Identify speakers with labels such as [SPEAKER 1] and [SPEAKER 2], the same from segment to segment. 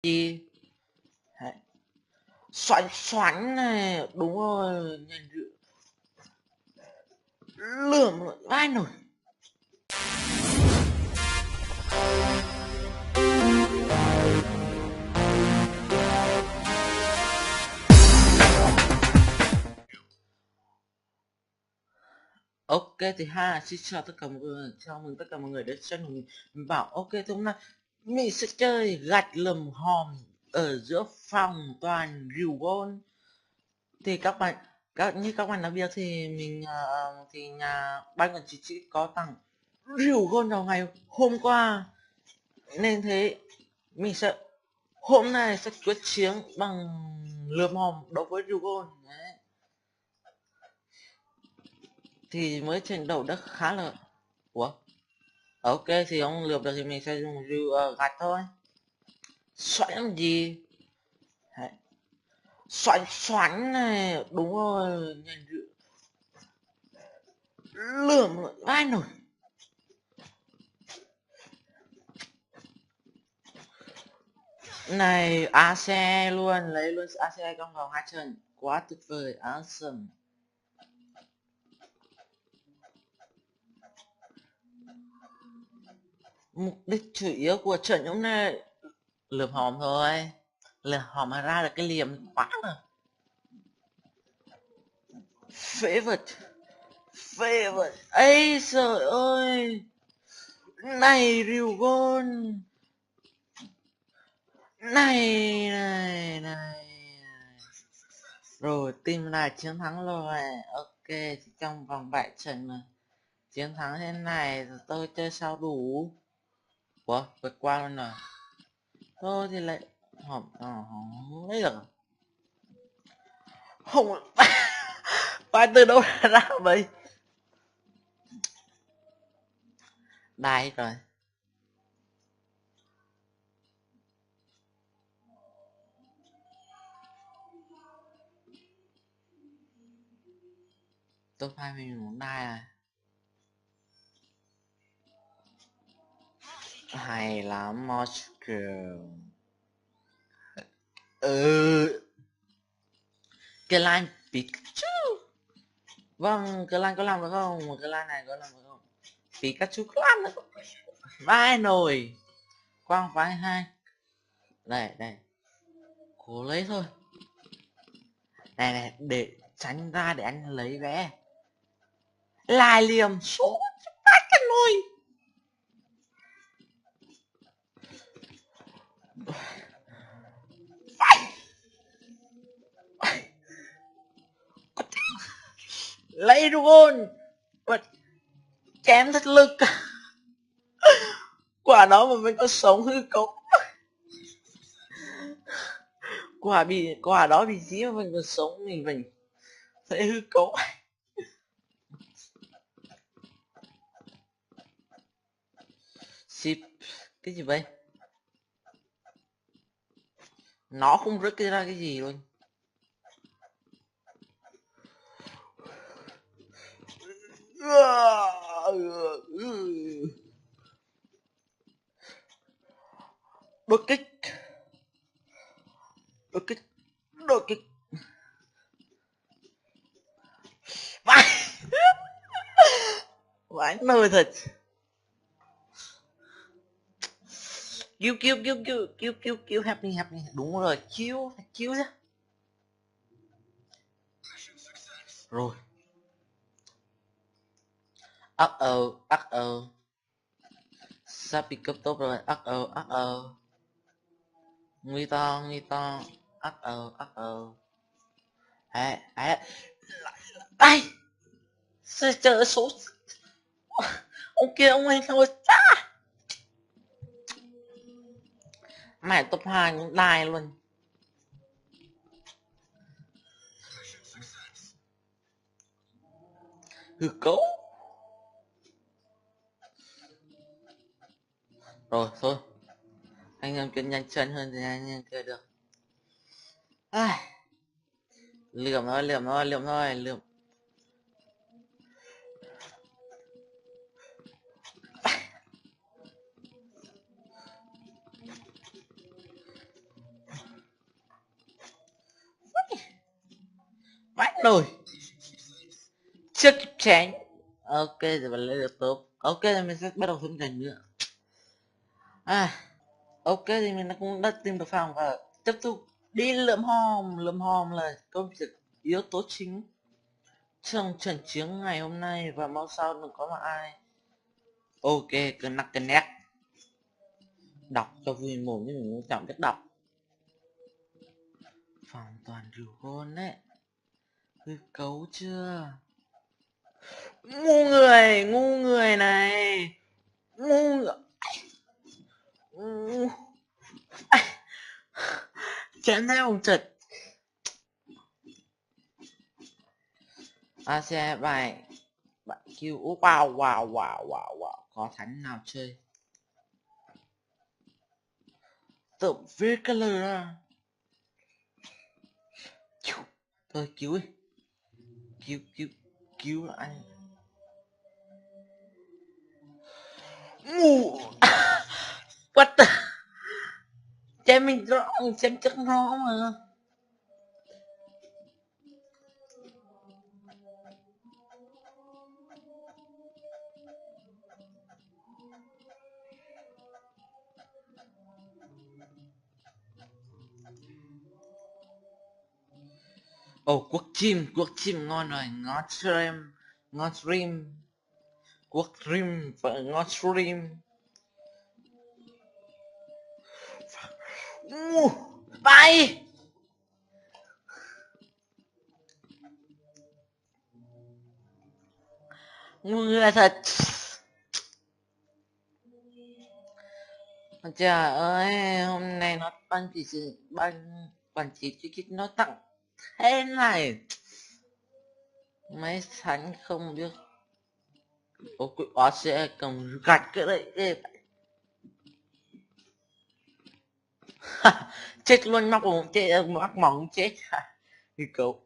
[SPEAKER 1] gì. Đấy. Xoắn xoắn này, đúng rồi, lượm vai nổi. Ok thì xin chào tất cả mọi người, chào mừng tất cả mọi người đến channel mình bảo ok thì hôm nay mình sẽ chơi gạch lượm hòm ở giữa phòng toàn rìu gôn. Thì như các bạn đã biết thì mình thì nhà ban quản trị chỉ có tặng rìu gôn vào ngày hôm qua, nên thế mình sẽ hôm nay sẽ quyết chiến bằng lượm hòm đối với rìu gôn. Đấy. Thì mới trận đấu đã khá là ủa ok thì ông lượm được thì mình sẽ dùng rìu gạch thôi. Xoắn làm gì. Đấy. Xoắn xoắn này, đúng rồi, lượm vai nổi. Này AC luôn, lấy luôn AC trong vòng 2 trận, quá tuyệt vời, awesome. Mục đích chủ yếu của trận hôm nay lượm hòm thôi, lượm hòm mà ra được cái liềm quá mà. Favorite favorite ấy trời ơi, này rìu gôn này. Rồi team lại chiến thắng rồi. Ok thì trong vòng 7 trận mà chiến thắng thế này rồi tôi chơi sao đủ. Ủa vượt qua luôn rồi. Tôi thì lại không lấy được. Không. Phải từ đâu ra vậy. Đây rồi. Tôi phải mình muốn đai à. Hay lắm Moscow. Cái line Pikachu. Vâng, cái line có làm được không? Một cái line này có làm được không? Pikachu có làm được không? Vai nồi. Quang phái hai. Đây. Cố lấy thôi. Này, để tránh ra để anh lấy vé. Lại liềm số 3 cái nồi. Lấy luôn. Chém thật lực. Quả đó mà mình có sống hư cấu. Quả đó bị dí mà mình còn sống mình sẽ hư cấu. Ship. Cái gì vậy? Nó không rớt ra cái gì luôn. Đột kích. Vãi. Vãi nồi thật. Kêu help me. Đúng rồi, kêu chứ. Rồi. Sắp bị cấp tốt rồi. Nguy to. Ai. Sao chờ số. Ông kia ông ấy thôi. Mày top 2 cũng đai luôn. Hư cấu. Rồi thôi. Anh em cứ nhanh chân hơn thì anh em chơi được. Lượm thôi. Rồi chưa kịp tránh. Ok rồi, bạn lên được tốt. Ok thì mình sẽ bắt đầu thêm cảnh nữa. Ok thì mình cũng đã tìm được phòng và tiếp tục đi lượm hòm. Lượm hòm là công việc yếu tố chính trong trận chiến ngày hôm nay, và mong sao đừng có mà ai. Ok, connect đọc cho vui mồm nhưng mình cũng chẳng biết đọc. Phòng toàn rượu gôn đấy, hư cấu chưa? Ngu người này, ngu người. Ngu. Chém theo ông trật. Xe bài bạn kêu wow, có thánh nào chơi tự viết cái lời ra. Thôi cứu đi, cứu anh. Ngu. What the. Chém mình rõ, chém chắc rõ mà. Ồ, quốc chim ngon rồi, ngon stream, quốc stream và ngon stream. Bay người thật. Trời ơi, hôm nay nó ban chỉ Truy Kích nó tặng thế này. Mấy thánh không biết. Ồ, nó sẽ cầm gạch cái đấy ghê. Chết luôn, mắc mỏng chết. Thì cậu.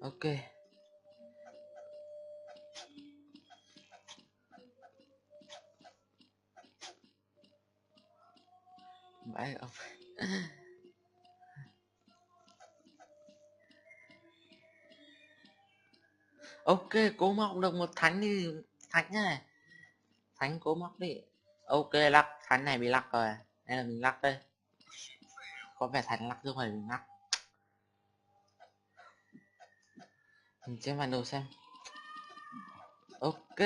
[SPEAKER 1] Ok. Bye ông. Ok, cố móc được một thánh đi. Thánh này. Thánh cố móc đi. Ok, lắc. Thánh này bị lắc rồi. Đây là mình lắc đây. Có vẻ thánh lắc chứ không phải mình lắc. Mình xem bản đồ xem. Ok,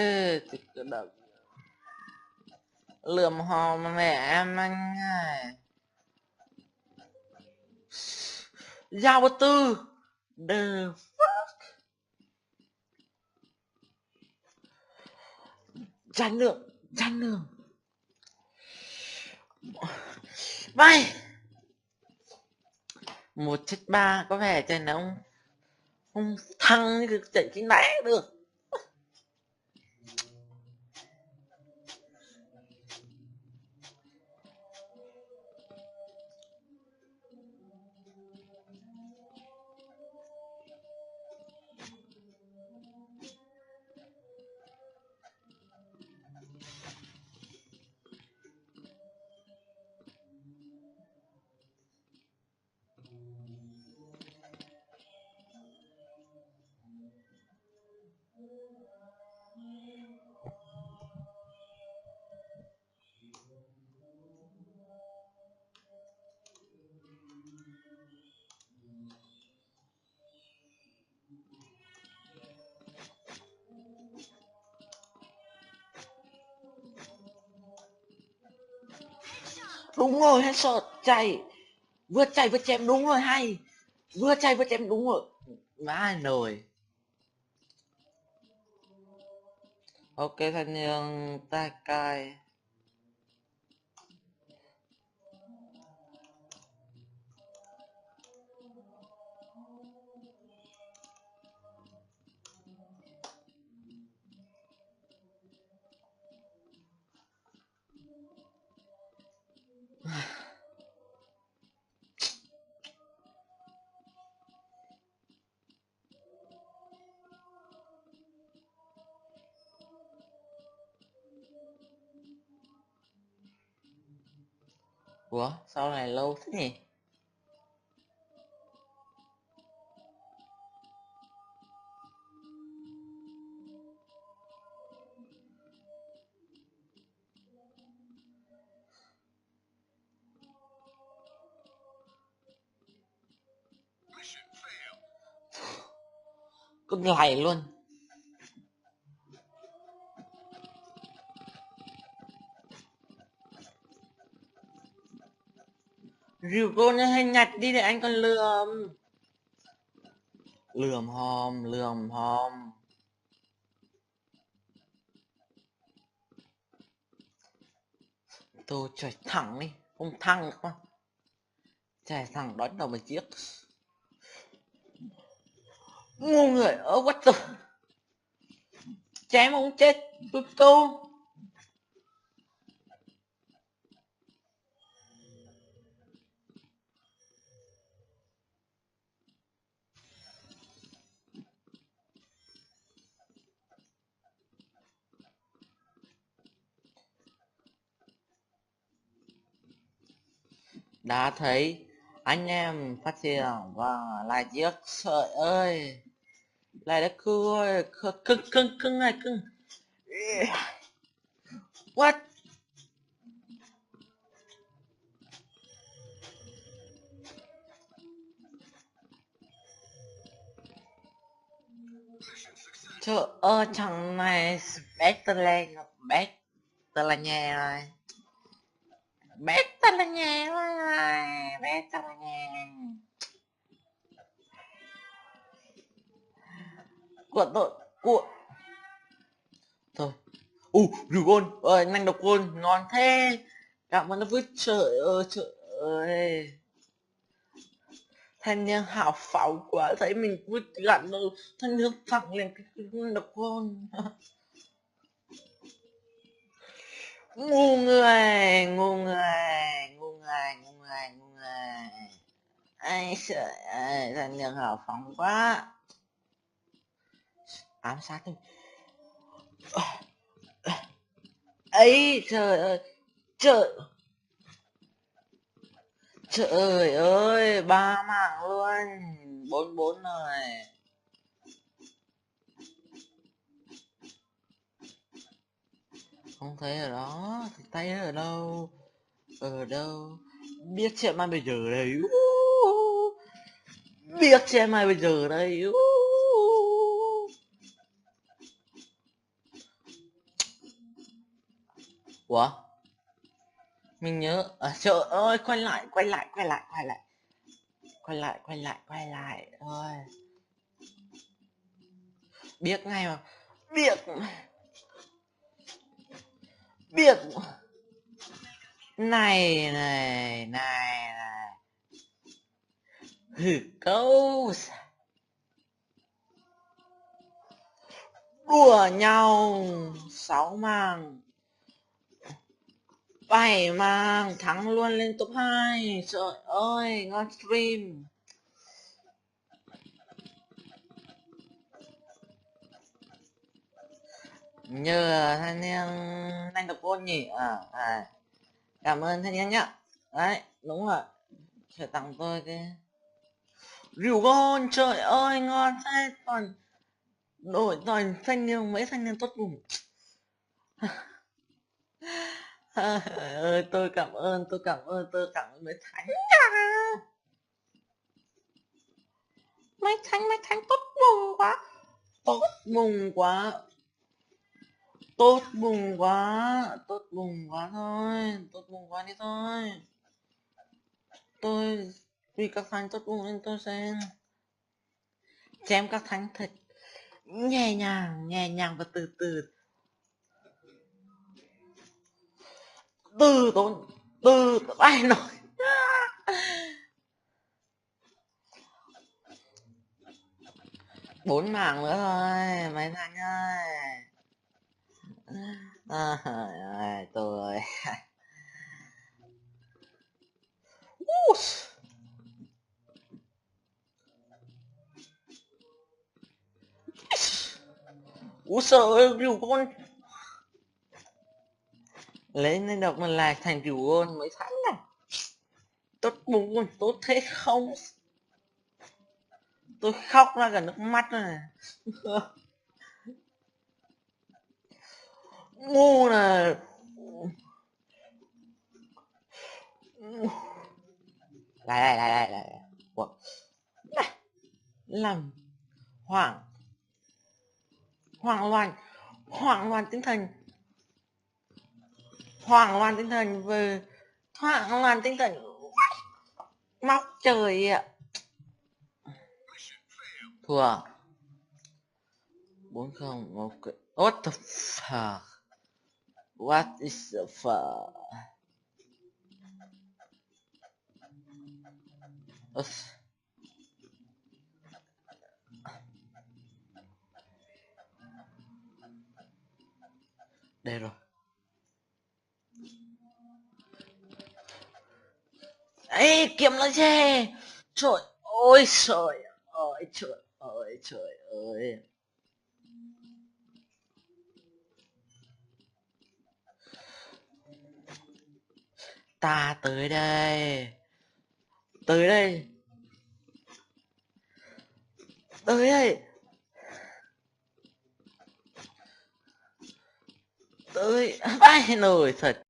[SPEAKER 1] thì tự động. Lượm hòm mẹ em anh này. Giao bất tư. The fuck. Tranh lượng. Vai. 1/3 có vẻ trận nó không thăng như được trận chính nãy được. Đúng rồi, headshot chạy. Vừa chạy vừa chém đúng rồi, hay. Vừa chạy vừa chém đúng rồi. Má nồi. Ok, thanh niên ta cai. Ủa sao này lâu thế nhỉ? Cứ lầy luôn. Rượu cô nó hay nhặt đi để anh còn lượm. Lượm hòm, lượm hòm. Tôi chạy thẳng đi, không thăng được mà. Chạy thẳng đón đầu một chiếc. Ngu người, what the. Chém ông chết, câu. Đã thấy anh em phát triển và lại chiếc sợi ơi. Lại đã cưng ơi, cưng này cưng. What? Trời ơi, thằng này better lên, better là nhà rồi. Better là nhà rồi, better là nhà. Của tôi, của... Thôi. Rượu gôn, nhanh độc gôn, ngon thế. Cảm ơn nó với trời ơi. Thanh niên hào phóng quá, thấy mình vứt gặn đâu. Thanh niên thẳng lên cái độc gôn. Ngu người, ngu người, ngu người, ngu người, ngu người. Ai trời ơi, thanh niên hào phóng quá. Ám sát tôi. Ấy trời ơi, trời trời ơi, 3 mạng luôn, 44 rồi. Không thấy ở đó, thì tay ở đâu? Ở đâu? Biết chuyện mai bây giờ đây. Biết chuyện mai bây giờ đây. Ủa? Mình nhớ trời ơi, quay lại ôi. Biết ngay mà. Biết biết này hử câu đùa nhau 6 màng 7 màng thắng luôn lên top 2. Trời ơi, ngon stream. Nhờ thanh niên anh độc côn nhỉ. Cảm ơn thanh niên nhá. Đấy, đúng rồi. Phải tặng tôi cái rượu ngon, trời ơi ngon thế. Toàn đổi toàn thanh niên, mấy thanh niên tốt vùng. Tôi cảm ơn mấy thánh. Mấy thánh tốt vùng quá. Tốt vùng quá. Tốt vùng quá thôi. Tốt vùng quá đi thôi. Tôi vì các thánh tốt vùng nên tôi sẽ chém các thánh thật nhẹ nhàng và từ từ. Từ ai nói. 4 mảng nữa thôi mấy thằng ơi. Tôi sợ rượu con lấy lên độc mà lại thành rượu gôn mới thắng này. Tốt bụng còn tốt thế không? Tôi khóc ra cả nước mắt rồi này. Ngu là lại. Ủa, làm hoảng hoảng loạn hoảng loạn tinh thần, hoảng loạn tinh thần về, hoảng loạn tinh thần, móc trời ạ. Thua 4-0. Ok, what the fuck, what is the fuck. Ơ, đây rồi. Ê, kiếm nó xe. Trời ơi trời ơi trời ơi trời ơi. Ta tới đây, tới đây, tới đây, tới ai nổi thật.